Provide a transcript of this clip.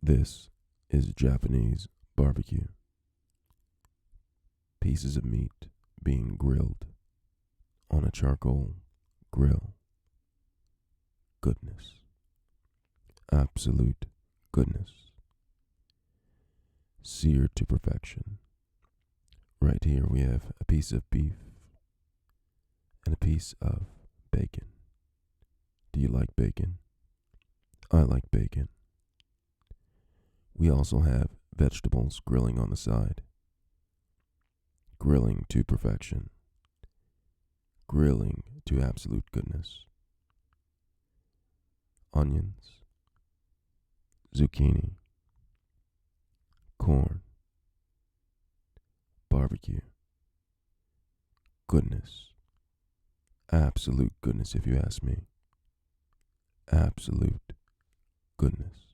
This is Japanese barbecue. Pieces of meat being grilled on a charcoal grill. Goodness. Absolute goodness. Seared to perfection. Right here we have a piece of beef and a piece of bacon. Do you like bacon? I like bacon. We also have vegetables grilling on the side. Grilling to perfection. Grilling to absolute goodness. Onions. Zucchini. Corn. Barbecue. Goodness. Absolute goodness if you ask me. Absolute goodness.